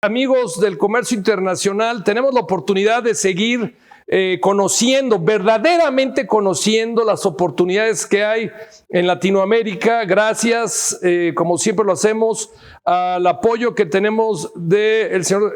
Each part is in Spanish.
amigos del comercio internacional, tenemos la oportunidad de seguir verdaderamente conociendo las oportunidades que hay en Latinoamérica, gracias, como siempre lo hacemos, al apoyo que tenemos del señor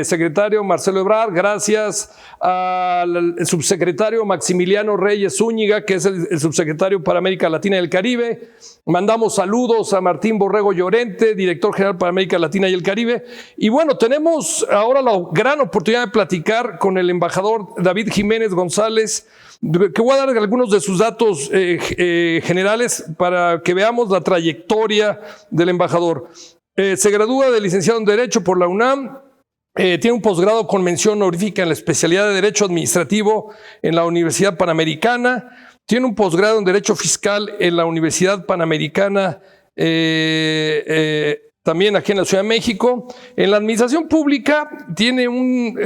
secretario Marcelo Ebrard, gracias al subsecretario Maximiliano Reyes Zúñiga, que es el subsecretario para América Latina y el Caribe. Mandamos saludos a Martín Borrego Llorente, director general para América Latina y el Caribe. Y bueno, tenemos ahora la gran oportunidad de platicar con el embajador David Jiménez González, que voy a dar algunos de sus datos generales para que veamos la trayectoria del embajador. Se gradúa de licenciado en Derecho por la UNAM, tiene un posgrado con mención honorífica en la especialidad de Derecho Administrativo en la Universidad Panamericana, tiene un posgrado en Derecho Fiscal en la Universidad Panamericana, también aquí en la Ciudad de México. En la administración pública tiene un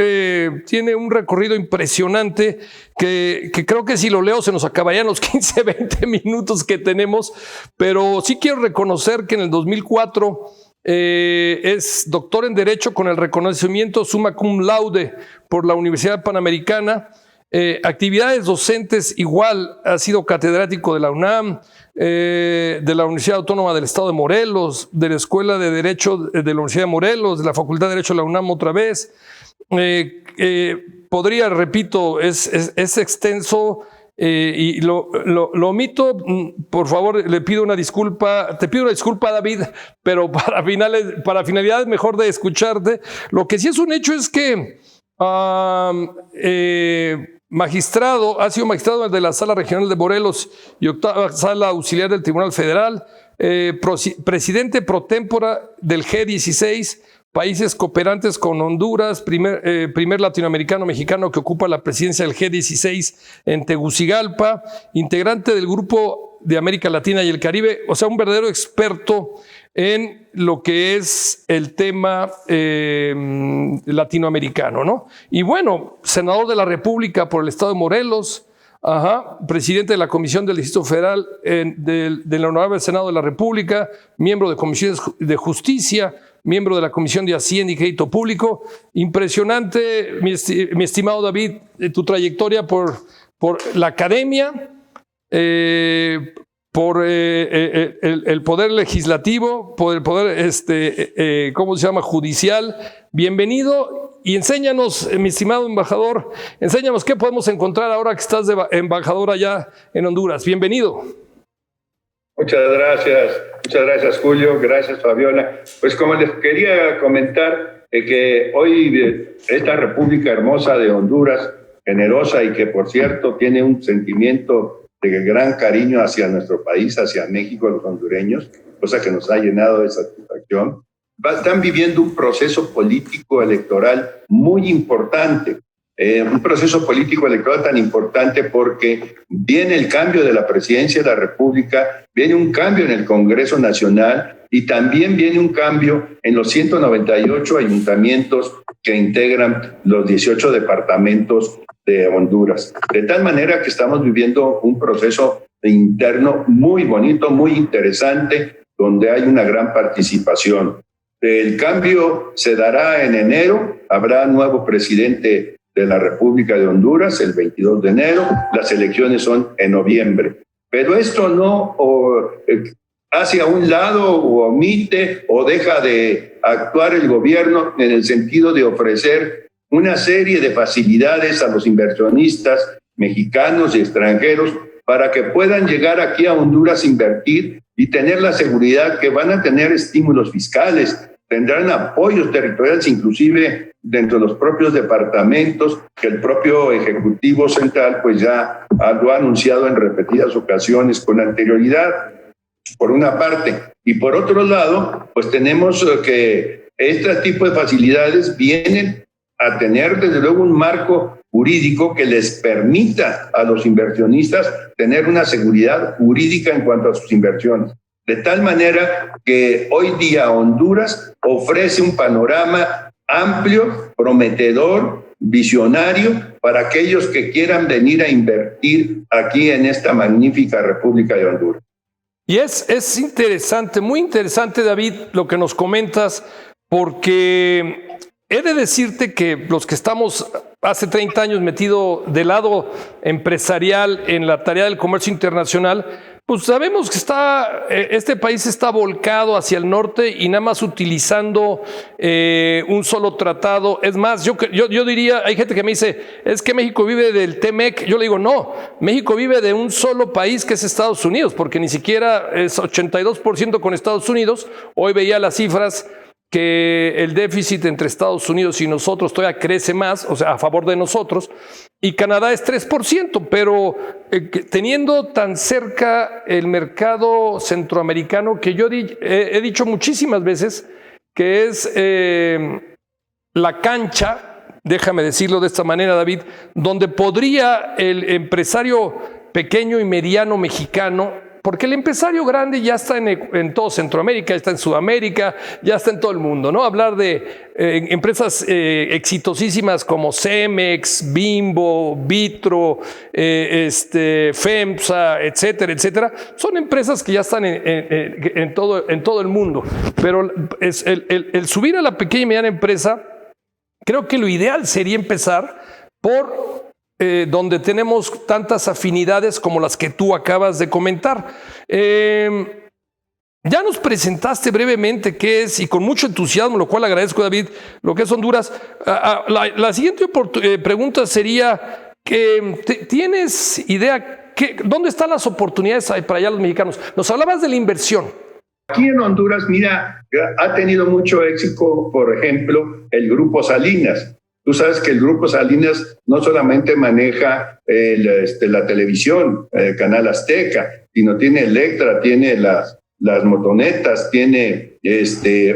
recorrido impresionante que creo que si lo leo se nos acabarían los 15, 20 minutos que tenemos, pero sí quiero reconocer que en el 2004 es doctor en Derecho con el reconocimiento summa cum laude por la Universidad Panamericana. Actividades docentes igual, ha sido catedrático de la UNAM, de la Universidad Autónoma del Estado de Morelos, de la Escuela de Derecho de la Universidad de Morelos, de la Facultad de Derecho de la UNAM otra vez. Repito, es extenso y lo omito. Por favor, le pido una disculpa, te pido una disculpa, David, pero para finalidades mejor de escucharte. Lo que sí es un hecho es que ha sido magistrado de la Sala Regional de Morelos y octava Sala Auxiliar del Tribunal Federal, presidente pro tempore del G16, países cooperantes con Honduras, primer latinoamericano mexicano que ocupa la presidencia del G16 en Tegucigalpa, integrante del Grupo de América Latina y el Caribe, o sea, un verdadero experto en lo que es el tema latinoamericano, ¿no? Y bueno, senador de la República por el Estado de Morelos, presidente de la Comisión del Distrito Federal del Honorable Senado de la República, miembro de Comisiones de Justicia, miembro de la Comisión de Hacienda y Crédito Público. Impresionante, mi estimado David, tu trayectoria por la academia, por el poder legislativo, por el poder, judicial. Bienvenido y enséñanos, mi estimado embajador, enséñanos qué podemos encontrar ahora que estás de embajador allá en Honduras. Bienvenido. Muchas gracias Julio, gracias Fabiola. Pues como les quería comentar, que hoy esta República hermosa de Honduras, generosa y que por cierto tiene un sentimiento de gran cariño hacia nuestro país, hacia México, los hondureños, cosa que nos ha llenado de satisfacción, están viviendo un proceso político electoral muy importante. Un proceso político electoral tan importante porque viene el cambio de la presidencia de la República, viene un cambio en el Congreso Nacional y también viene un cambio en los 198 ayuntamientos que integran los 18 departamentos de Honduras. De tal manera que estamos viviendo un proceso interno muy bonito, muy interesante, donde hay una gran participación. El cambio se dará en enero, habrá nuevo presidente de la República de Honduras el 22 de enero, las elecciones son en noviembre. Pero esto no hace a un lado o omite o deja de actuar el gobierno en el sentido de ofrecer una serie de facilidades a los inversionistas mexicanos y extranjeros para que puedan llegar aquí a Honduras a invertir y tener la seguridad que van a tener estímulos fiscales, tendrán apoyos territoriales, inclusive dentro de los propios departamentos, que el propio Ejecutivo Central pues ya lo ha anunciado en repetidas ocasiones con anterioridad, por una parte. Y por otro lado, pues tenemos que este tipo de facilidades vienen a tener desde luego un marco jurídico que les permita a los inversionistas tener una seguridad jurídica en cuanto a sus inversiones. De tal manera que hoy día Honduras ofrece un panorama amplio, prometedor, visionario para aquellos que quieran venir a invertir aquí en esta magnífica República de Honduras. Y es interesante, muy interesante, David, lo que nos comentas, porque he de decirte que los que estamos hace 30 años metido del lado empresarial en la tarea del comercio internacional, pues sabemos que este país está volcado hacia el norte y nada más utilizando un solo tratado. Es más, yo diría, hay gente que me dice, es que México vive del TEMEC. Yo le digo, no, México vive de un solo país que es Estados Unidos, porque ni siquiera es 82% con Estados Unidos. Hoy veía las cifras que el déficit entre Estados Unidos y nosotros todavía crece más, o sea, a favor de nosotros, y Canadá es 3%, pero teniendo tan cerca el mercado centroamericano, que yo he dicho muchísimas veces que es la cancha, déjame decirlo de esta manera, David, donde podría el empresario pequeño y mediano mexicano, porque el empresario grande ya está en todo Centroamérica, ya está en Sudamérica, ya está en todo el mundo, ¿no? Hablar de empresas exitosísimas como Cemex, Bimbo, Vitro, FEMSA, etcétera, etcétera, son empresas que ya están en todo el mundo. Pero el subir a la pequeña y mediana empresa, creo que lo ideal sería empezar por donde tenemos tantas afinidades como las que tú acabas de comentar. Ya nos presentaste brevemente qué es, y con mucho entusiasmo, lo cual agradezco, David, lo que es Honduras. La siguiente pregunta sería, ¿tienes idea dónde están las oportunidades para allá los mexicanos? Nos hablabas de la inversión. Aquí en Honduras, mira, ha tenido mucho éxito, por ejemplo, el Grupo Salinas. Tú sabes que el Grupo Salinas no solamente maneja la televisión, el Canal Azteca, sino tiene Electra, tiene las motonetas, tiene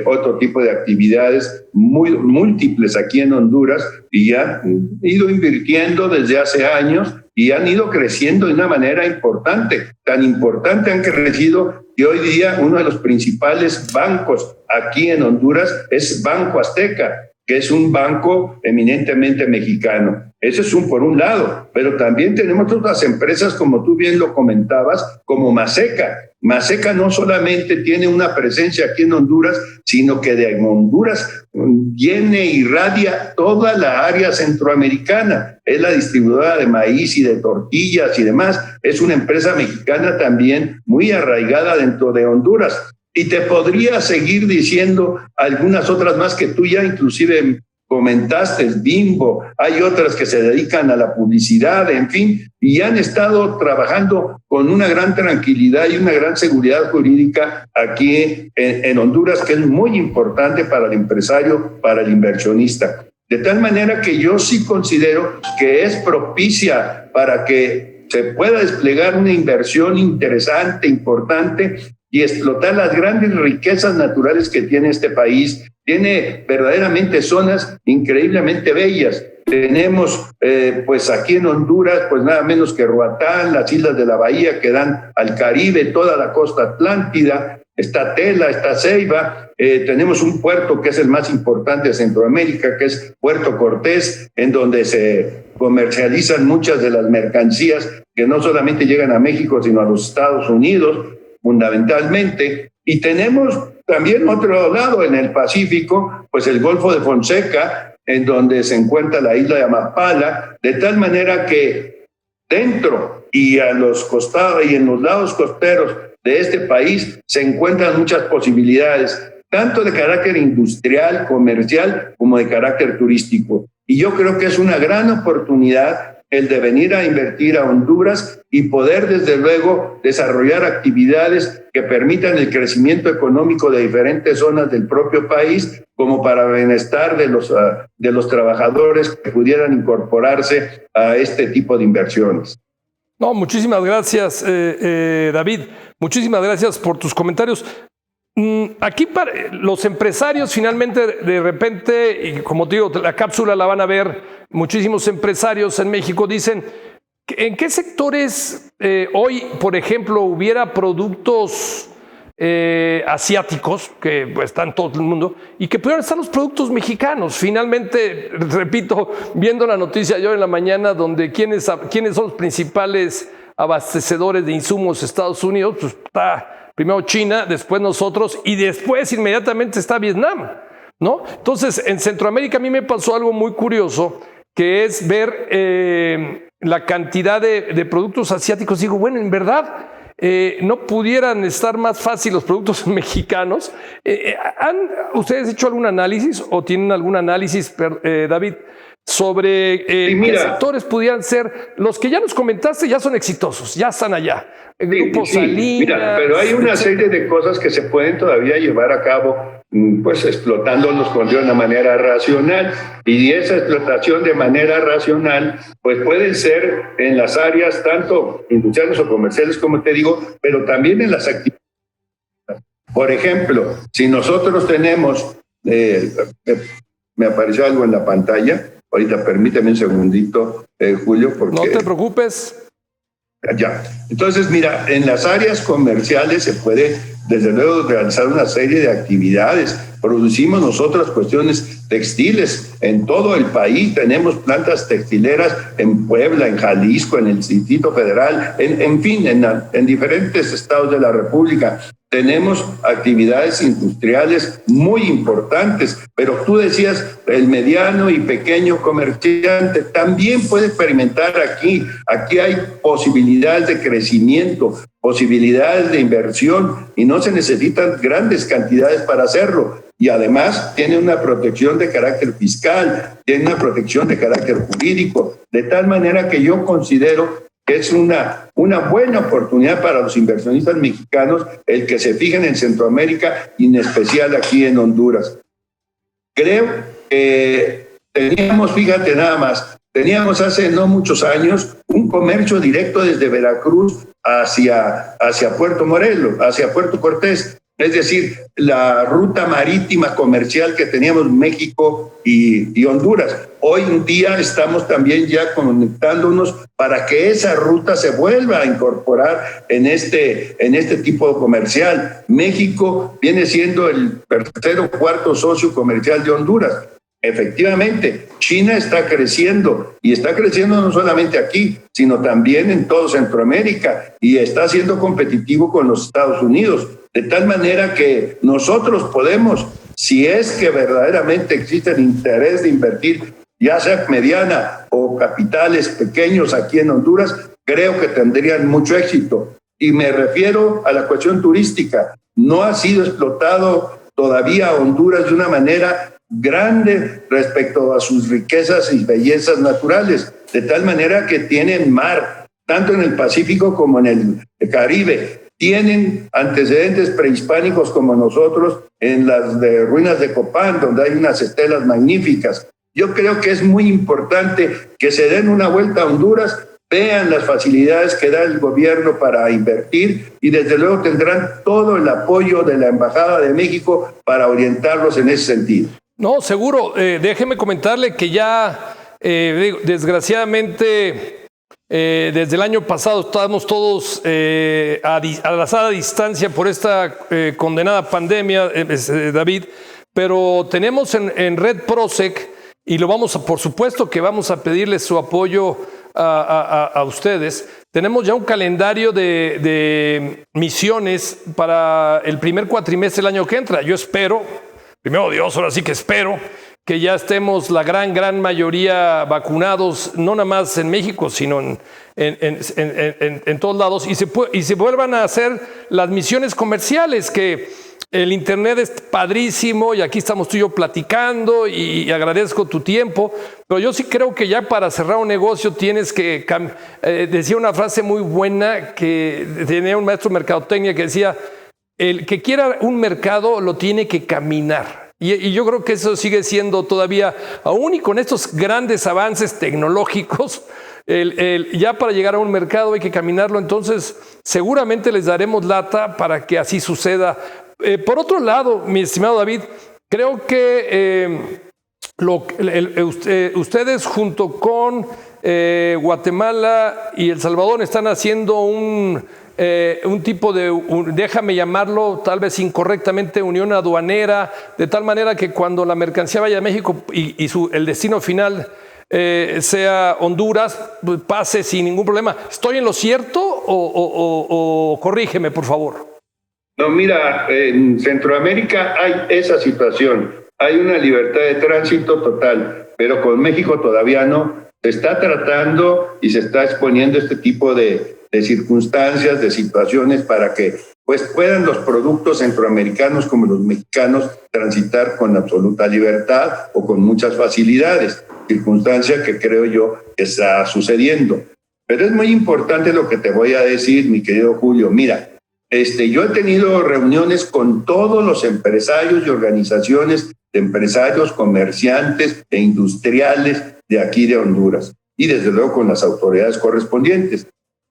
otro tipo de actividades muy múltiples aquí en Honduras, y ya han ido invirtiendo desde hace años y han ido creciendo de una manera importante. Tan importante han crecido que hoy día uno de los principales bancos aquí en Honduras es Banco Azteca, que es un banco eminentemente mexicano. Eso es por un lado, pero también tenemos otras empresas, como tú bien lo comentabas, como Maseca. Maseca no solamente tiene una presencia aquí en Honduras, sino que de Honduras viene y irradia toda la área centroamericana. Es la distribuidora de maíz y de tortillas y demás. Es una empresa mexicana también muy arraigada dentro de Honduras. Y te podría seguir diciendo algunas otras más que tú ya inclusive comentaste, Bimbo, hay otras que se dedican a la publicidad, en fin, y han estado trabajando con una gran tranquilidad y una gran seguridad jurídica aquí en Honduras, que es muy importante para el empresario, para el inversionista. De tal manera que yo sí considero que es propicia para que se pueda desplegar una inversión interesante, importante, y explotar las grandes riquezas naturales que tiene este país. Tiene verdaderamente zonas increíblemente bellas. Tenemos, pues aquí en Honduras, pues nada menos que Roatán, las islas de la Bahía que dan al Caribe, toda la costa atlántica, está Tela, está Ceiba, tenemos un puerto que es el más importante de Centroamérica, que es Puerto Cortés, en donde se comercializan muchas de las mercancías que no solamente llegan a México, sino a los Estados Unidos, fundamentalmente. Y tenemos también otro lado en el Pacífico, pues el Golfo de Fonseca, en donde se encuentra la isla de Amapala, de tal manera que dentro y a los costados y en los lados costeros de este país se encuentran muchas posibilidades, tanto de carácter industrial, comercial, como de carácter turístico. Y yo creo que es una gran oportunidad el de venir a invertir a Honduras y poder, desde luego, desarrollar actividades que permitan el crecimiento económico de diferentes zonas del propio país, como para bienestar de los trabajadores que pudieran incorporarse a este tipo de inversiones. No, muchísimas gracias, David. Muchísimas gracias por tus comentarios. Aquí los empresarios finalmente de repente, y como te digo, la cápsula la van a ver muchísimos empresarios en México, dicen, ¿en qué sectores hoy, por ejemplo, hubiera productos asiáticos, que pues, están en todo el mundo, y que pudieran estar los productos mexicanos? Finalmente, repito, viendo la noticia yo en la mañana, donde quiénes son los principales abastecedores de insumos de Estados Unidos, pues está primero China, después nosotros, y después inmediatamente está Vietnam, ¿no? Entonces, en Centroamérica a mí me pasó algo muy curioso, que es ver la cantidad de productos asiáticos. Digo, bueno, en verdad no pudieran estar más fácil los productos mexicanos. ¿Han ustedes hecho algún análisis o tienen algún análisis, David, sobre qué sectores pudieran ser? Los que ya nos comentaste ya son exitosos, ya están allá. El Grupo Salinas. Mira, pero hay una serie de cosas que se pueden todavía llevar a cabo, pues explotándolos de una manera racional. Y esa explotación de manera racional, pues pueden ser en las áreas tanto industriales o comerciales, como te digo, pero también en las actividades. Por ejemplo, si nosotros tenemos, me apareció algo en la pantalla. Ahorita permíteme un segundito, Julio, porque... No te preocupes. Ya. Entonces, mira, en las áreas comerciales se puede, desde luego, realizar una serie de actividades. Producimos nosotros cuestiones textiles en todo el país. Tenemos plantas textileras en Puebla, en Jalisco, en el Distrito Federal, en fin, en diferentes estados de la República. Tenemos actividades industriales muy importantes, pero tú decías, el mediano y pequeño comerciante también puede experimentar aquí. Aquí hay posibilidades de crecimiento, posibilidades de inversión y no se necesitan grandes cantidades para hacerlo. Y además tiene una protección de carácter fiscal, tiene una protección de carácter jurídico, de tal manera que yo considero que es una buena oportunidad para los inversionistas mexicanos el que se fijen en Centroamérica y en especial aquí en Honduras. Creo que fíjate nada más, teníamos hace no muchos años un comercio directo desde Veracruz hacia Puerto Morelos, hacia Puerto Cortés. Es decir, la ruta marítima comercial que teníamos México y Honduras. Hoy en día estamos también ya conectándonos para que esa ruta se vuelva a incorporar en este tipo comercial. México viene siendo el tercer o cuarto socio comercial de Honduras. Efectivamente, China está creciendo y está creciendo no solamente aquí, sino también en todo Centroamérica y está siendo competitivo con los Estados Unidos. De tal manera que nosotros podemos, si es que verdaderamente existe el interés de invertir, ya sea mediana o capitales pequeños aquí en Honduras, creo que tendrían mucho éxito. Y me refiero a la cuestión turística. No ha sido explotado todavía Honduras de una manera grande respecto a sus riquezas y bellezas naturales, de tal manera que tienen mar, tanto en el Pacífico como en el Caribe. Tienen antecedentes prehispánicos como nosotros en las ruinas de Copán, donde hay unas estelas magníficas. Yo creo que es muy importante que se den una vuelta a Honduras, vean las facilidades que da el gobierno para invertir y desde luego tendrán todo el apoyo de la Embajada de México para orientarlos en ese sentido. No, seguro. Déjeme comentarle que ya, desgraciadamente, desde el año pasado estamos todos a la sana distancia por esta condenada pandemia, David, pero tenemos en Red Prosec, y por supuesto que vamos a pedirles su apoyo a ustedes. Tenemos ya un calendario de misiones para el primer cuatrimestre del año que entra. Yo espero, primero Dios, ahora sí que espero que ya estemos la gran mayoría vacunados, no nada más en México, sino en todos lados, y se vuelvan a hacer las misiones comerciales, que el Internet es padrísimo y aquí estamos tú y yo platicando y agradezco tu tiempo, pero yo sí creo que ya para cerrar un negocio tienes que... decía una frase muy buena que tenía un maestro de mercadotecnia que decía, el que quiera un mercado lo tiene que caminar. Y yo creo que eso sigue siendo todavía, aún y con estos grandes avances tecnológicos, ya para llegar a un mercado hay que caminarlo. Entonces seguramente les daremos lata para que así suceda. Por otro lado, mi estimado David, creo que ustedes junto con Guatemala y El Salvador están haciendo un tipo de, déjame llamarlo tal vez incorrectamente, unión aduanera, de tal manera que cuando la mercancía vaya a México y el destino final sea Honduras, pues pase sin ningún problema. ¿Estoy en lo cierto o corrígeme, por favor? No, mira, en Centroamérica hay esa situación. hay una libertad de tránsito total, pero con México todavía no. Se está tratando y se está exponiendo este tipo de circunstancias, de situaciones para que pues puedan los productos centroamericanos como los mexicanos transitar con absoluta libertad o con muchas facilidades, circunstancia que creo yo que está sucediendo. Pero es muy importante lo que te voy a decir, mi querido Julio. Mira, yo he tenido reuniones con todos los empresarios y organizaciones de empresarios, comerciantes e industriales de aquí de Honduras y desde luego con las autoridades correspondientes.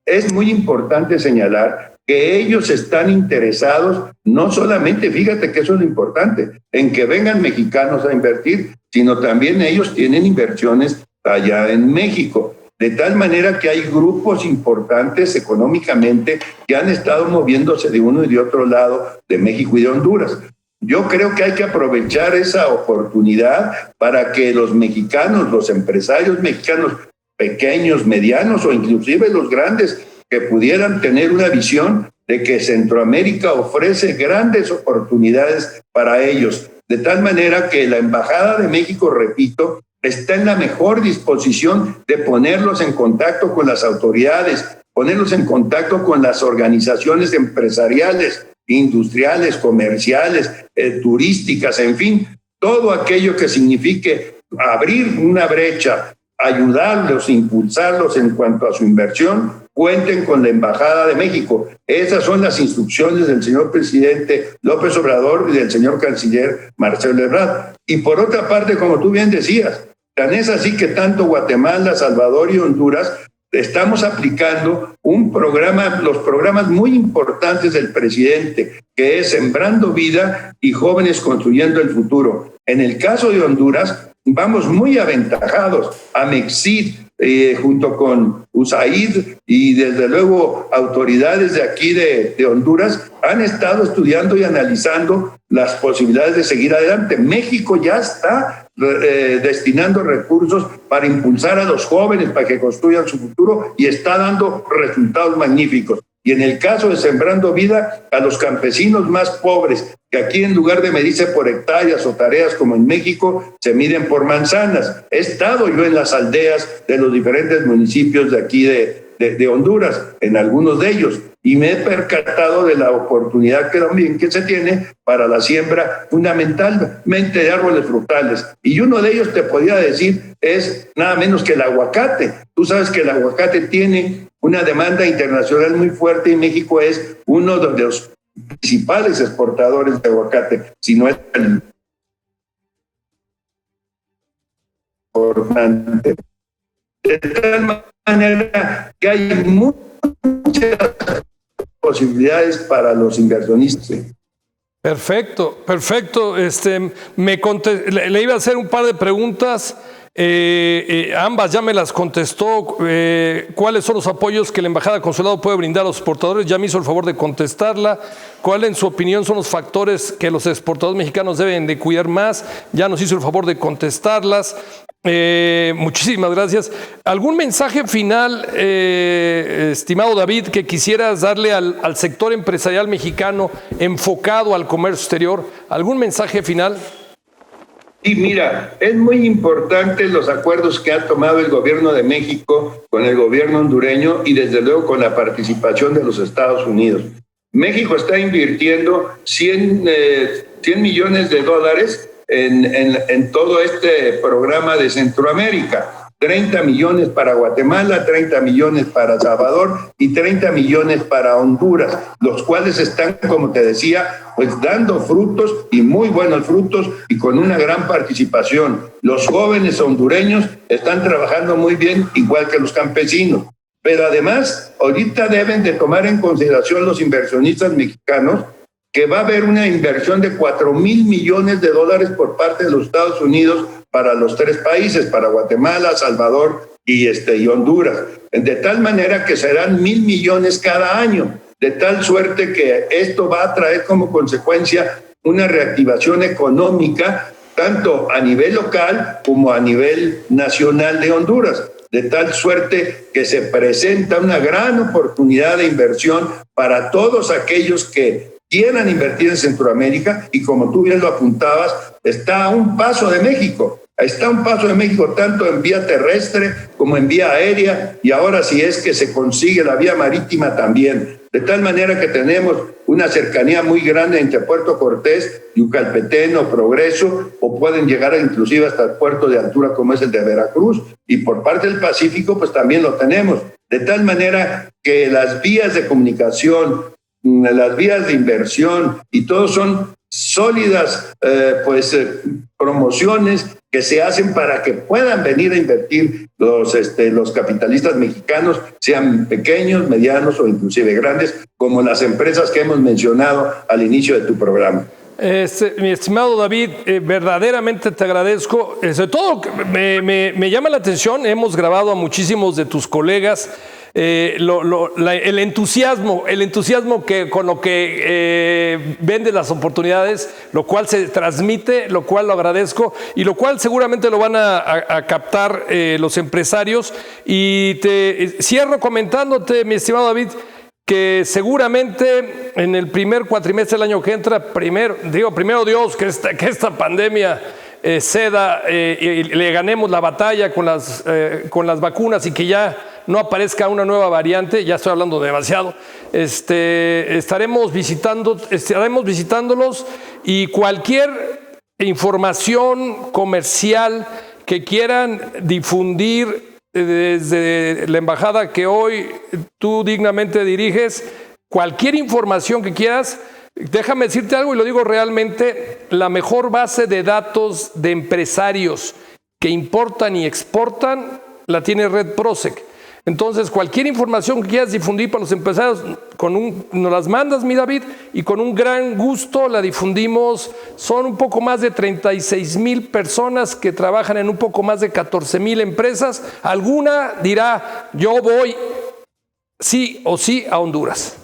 Es muy importante señalar que ellos están interesados, no solamente, fíjate que eso es lo importante, en que vengan mexicanos a invertir, sino también ellos tienen inversiones allá en México. De tal manera que hay grupos importantes económicamente que han estado moviéndose de uno y de otro lado de México y de Honduras. Yo creo que hay que aprovechar esa oportunidad para que los mexicanos, los empresarios mexicanos, pequeños, medianos o inclusive los grandes, que pudieran tener una visión de que Centroamérica ofrece grandes oportunidades para ellos. De tal manera que la Embajada de México, repito, está en la mejor disposición de ponerlos en contacto con las autoridades, ponerlos en contacto con las organizaciones empresariales, industriales, comerciales, turísticas, en fin, todo aquello que signifique abrir una brecha, ayudarlos, impulsarlos en cuanto a su inversión, cuenten con la Embajada de México. Esas son las instrucciones del señor presidente López Obrador y del señor canciller Marcelo Ebrard. Y por otra parte, como tú bien decías, tan es así que tanto Guatemala, Salvador y Honduras estamos aplicando los programas muy importantes del presidente, que es Sembrando Vida y Jóvenes Construyendo el Futuro. En el caso de Honduras, vamos muy aventajados. Amexid, junto con USAID y desde luego autoridades de aquí de Honduras, han estado estudiando y analizando las posibilidades de seguir adelante. México ya está destinando recursos para impulsar a los jóvenes para que construyan su futuro y está dando resultados magníficos. Y en el caso de Sembrando Vida, a los campesinos más pobres, que aquí en lugar de medirse por hectáreas o tareas como en México, se miden por manzanas. He estado yo en las aldeas de los diferentes municipios de aquí de Honduras, en algunos de ellos, y me he percatado de la oportunidad que también que se tiene para la siembra fundamentalmente de árboles frutales. Y uno de ellos, te podría decir, es nada menos que el aguacate. Tú sabes que el aguacate tiene una demanda internacional muy fuerte y México es uno de los principales exportadores de aguacate, si no es el importante. De tal manera que hay muchas posibilidades para los inversionistas. Perfecto. Le iba a hacer un par de preguntas. Ambas ya me las contestó. ¿Cuáles son los apoyos que la Embajada Consulado puede brindar a los exportadores? Ya me hizo el favor de contestarla. ¿Cuáles, en su opinión, son los factores que los exportadores mexicanos deben de cuidar más? Ya nos hizo el favor de contestarlas. Muchísimas gracias. ¿Algún mensaje final, estimado David, que quisieras darle al sector empresarial mexicano enfocado al comercio exterior? ¿Algún mensaje final? Sí, mira, es muy importante los acuerdos que ha tomado el gobierno de México con el gobierno hondureño y desde luego con la participación de los Estados Unidos. México está invirtiendo 100 millones de dólares en todo este programa de Centroamérica. 30 millones para Guatemala, 30 millones para Salvador y 30 millones para Honduras, los cuales están, como te decía, pues dando frutos y muy buenos frutos y con una gran participación. Los jóvenes hondureños están trabajando muy bien, igual que los campesinos. Pero además, ahorita deben de tomar en consideración los inversionistas mexicanos que va a haber una inversión de 4,000 millones de dólares por parte de los Estados Unidos para los tres países, para Guatemala, Salvador y Honduras. De tal manera que serán 1,000 millones cada año, de tal suerte que esto va a traer como consecuencia una reactivación económica, tanto a nivel local como a nivel nacional de Honduras. De tal suerte que se presenta una gran oportunidad de inversión para todos aquellos que quieran invertir en Centroamérica y, como tú bien lo apuntabas, está a un paso de México. Está a un paso de México tanto en vía terrestre como en vía aérea, y ahora si es que se consigue la vía marítima también. De tal manera que tenemos una cercanía muy grande entre Puerto Cortés, Yucalpetén o Progreso, o pueden llegar inclusive hasta el puerto de altura como es el de Veracruz, y por parte del Pacífico pues también lo tenemos. De tal manera que las vías de comunicación, las vías de inversión y todo son sólidas promociones que se hacen para que puedan venir a invertir los capitalistas mexicanos, sean pequeños, medianos o inclusive grandes, como las empresas que hemos mencionado al inicio de tu programa. Mi estimado David, verdaderamente te agradezco. Sobre todo me llama la atención, hemos grabado a muchísimos de tus colegas, el entusiasmo con lo que vende las oportunidades, lo cual se transmite, lo cual lo agradezco y lo cual seguramente lo van a captar los empresarios. Y te cierro comentándote, mi estimado David, que seguramente en el primer cuatrimestre del año que entra, primero Dios, que esta pandemia ceda y le ganemos la batalla con las vacunas y que ya no aparezca una nueva variante. Ya estoy hablando demasiado. Estaremos visitándolos, y cualquier información comercial que quieran difundir desde la embajada que hoy tú dignamente diriges, cualquier información que quieras, déjame decirte algo y lo digo realmente: la mejor base de datos de empresarios que importan y exportan la tiene Red Prosec. Entonces, cualquier información que quieras difundir para los empresarios, nos las mandas, mi David, y con un gran gusto la difundimos. Son un poco más de 36,000 personas que trabajan en un poco más de 14,000 empresas. Alguna dirá, yo voy sí o sí a Honduras.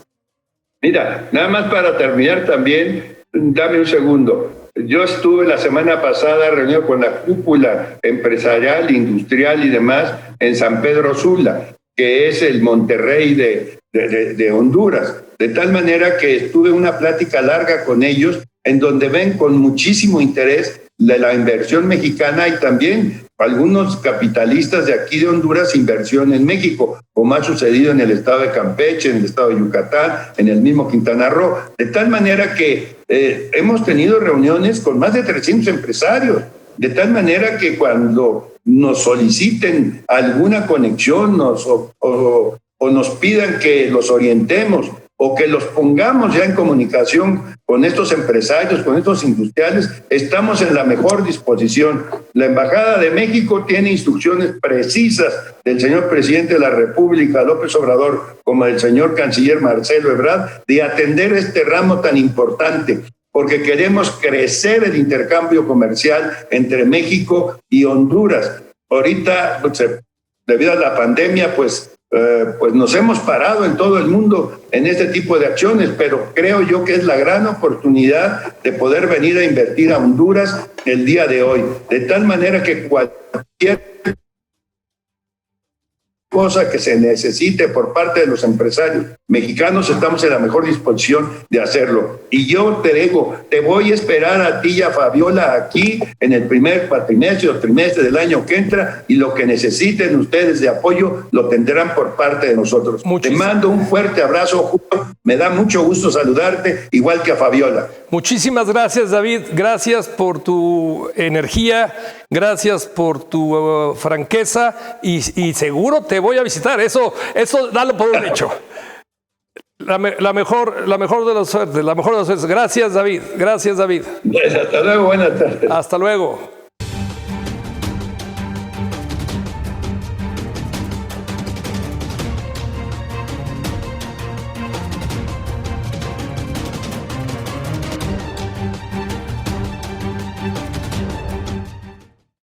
Mira, nada más para terminar también, dame un segundo. Yo estuve la semana pasada reunido con la cúpula empresarial, industrial y demás en San Pedro Sula, que es el Monterrey de Honduras. De tal manera que estuve una plática larga con ellos, en donde ven con muchísimo interés la inversión mexicana y también algunos capitalistas de aquí de Honduras inversión en México, como ha sucedido en el estado de Campeche, en el estado de Yucatán, en el mismo Quintana Roo. De tal manera que hemos tenido reuniones con más de 300 empresarios, de tal manera que cuando nos soliciten alguna conexión o nos pidan que los orientemos o que los pongamos ya en comunicación con estos empresarios, con estos industriales, estamos en la mejor disposición. La Embajada de México tiene instrucciones precisas del señor presidente de la República, López Obrador, como del señor canciller Marcelo Ebrard, de atender este ramo tan importante, porque queremos crecer el intercambio comercial entre México y Honduras. Ahorita, debido a la pandemia, pues nos hemos parado en todo el mundo en este tipo de acciones, pero creo yo que es la gran oportunidad de poder venir a invertir a Honduras el día de hoy, de tal manera que cualquier cosa que se necesite por parte de los empresarios mexicanos, estamos en la mejor disposición de hacerlo. Y yo te voy a esperar a ti y a Fabiola aquí en el primer cuatrimestre o trimestre del año que entra, y lo que necesiten ustedes de apoyo lo tendrán por parte de nosotros. Te mando un fuerte abrazo, Julio. Me da mucho gusto saludarte, igual que a Fabiola. Muchísimas gracias, David. Gracias por tu energía, gracias por tu franqueza, y seguro te voy a visitar. Eso dalo por un hecho. La mejor de las suertes, la mejor de las suertes. Gracias, David. Gracias, David. Hasta luego, buenas tardes. Hasta luego.